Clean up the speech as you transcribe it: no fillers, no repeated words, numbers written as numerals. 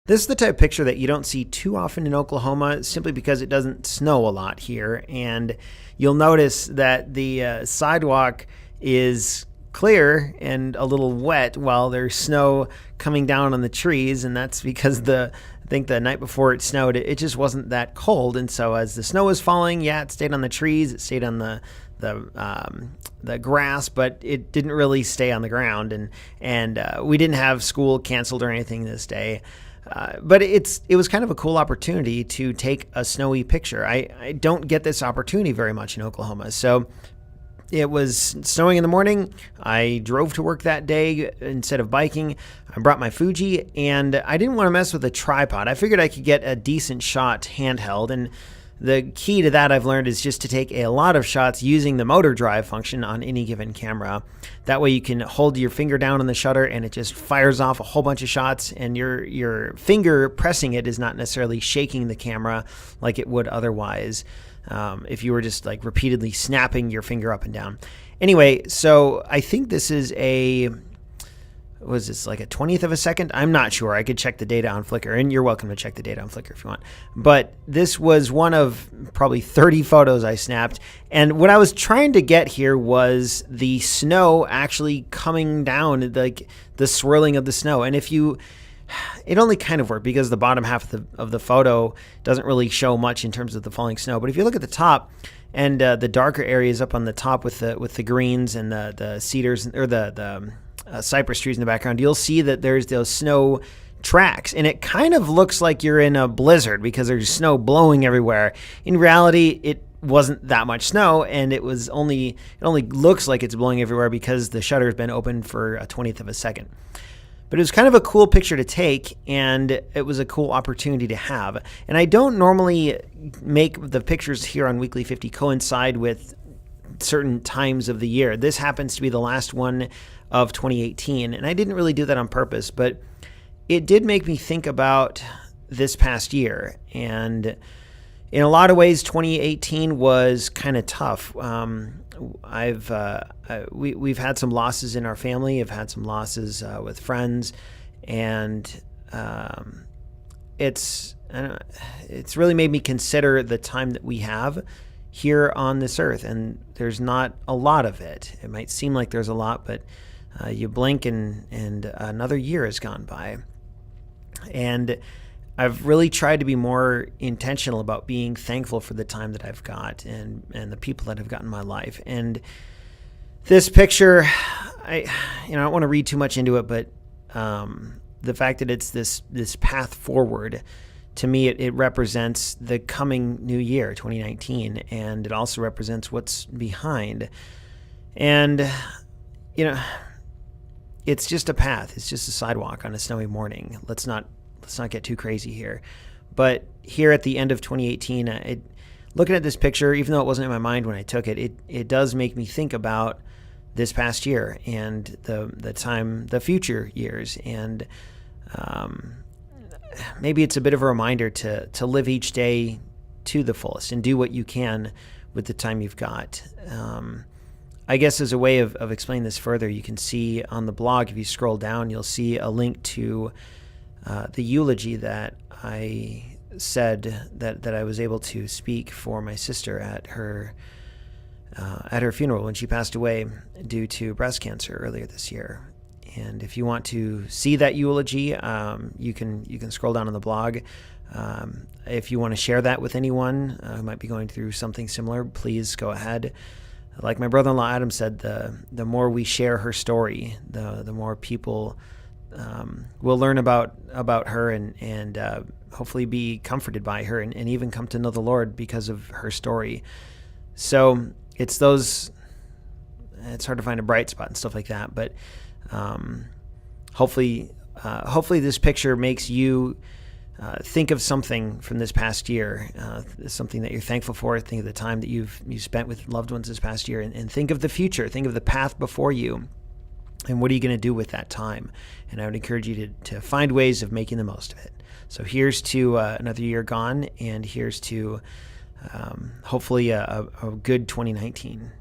This is the type of picture that you don't see too often in Oklahoma simply because it doesn't snow a lot here. And you'll notice that the sidewalk is clear and a little wet while there's snow coming down on the trees. And that's because I think the night before it snowed, it just wasn't that cold. And so as the snow was falling, yeah, it stayed on the trees, it stayed on the grass, but it didn't really stay on the ground. And we didn't have school canceled or anything this day. But it was kind of a cool opportunity to take a snowy picture. I don't get this opportunity very much in Oklahoma. So it was snowing in the morning. I drove to work that day instead of biking. I brought my Fuji, and I didn't want to mess with a tripod. I figured I could get a decent shot handheld, and the key to that I've learned is just to take a lot of shots using the motor drive function on any given camera. That way you can hold your finger down on the shutter and it just fires off a whole bunch of shots, and your finger pressing it is not necessarily shaking the camera like it would otherwise if you were just like repeatedly snapping your finger up and down. Anyway, so I think this is was this like a 20th of a second? I'm not sure. I could check the data on Flickr, and you're welcome to check the data on Flickr if you want. But this was one of probably 30 photos I snapped. And what I was trying to get here was the snow actually coming down, like the swirling of the snow. And it only kind of worked because the bottom half of the photo doesn't really show much in terms of the falling snow. But if you look at the top, and the darker areas up on the top with the greens and the cedars, or the cypress trees in the background, you'll see that there's those snow tracks, and it kind of looks like you're in a blizzard because there's snow blowing everywhere. In reality, it wasn't that much snow, and it only looks like it's blowing everywhere because the shutter has been open for a 20th of a second. But it was kind of a cool picture to take, and it was a cool opportunity to have. And I don't normally make the pictures here on Weekly 50 coincide with certain times of the year. This happens to be the last one of 2018, and I didn't really do that on purpose, but it did make me think about this past year. And in a lot of ways, 2018 was kind of tough. We've had some losses in our family. I've had some losses with friends, and it's really made me consider the time that we have here on this earth, and there's not a lot of it. It might seem like there's a lot, but you blink and another year has gone by. And I've really tried to be more intentional about being thankful for the time that I've got and the people that have gotten in my life. And this picture, I don't want to read too much into it, but the fact that it's this path forward, to me, it represents the coming new year, 2019, and it also represents what's behind. And, it's just a path. It's just a sidewalk on a snowy morning. Let's not get too crazy here. But here at the end of 2018, looking at this picture, even though it wasn't in my mind when I took it, it does make me think about this past year and the future years. And maybe it's a bit of a reminder to live each day to the fullest and do what you can with the time you've got. I guess as a way of explaining this further, you can see on the blog, if you scroll down, you'll see a link to the eulogy that I said that I was able to speak for my sister at her funeral when she passed away due to breast cancer earlier this year. And if you want to see that eulogy, you can scroll down on the blog. If you want to share that with anyone who might be going through something similar, please go ahead. Like my brother-in-law Adam said, the more we share her story, the more people will learn about her and hopefully be comforted by her and even come to know the Lord because of her story. So it's hard to find a bright spot and stuff like that, but hopefully this picture makes you think of something from this past year, something that you're thankful for. Think of the time that you've spent with loved ones this past year, and think of the future. Think of the path before you, and what are you going to do with that time? And I would encourage you to find ways of making the most of it. So here's to another year gone, and here's to hopefully a good 2019.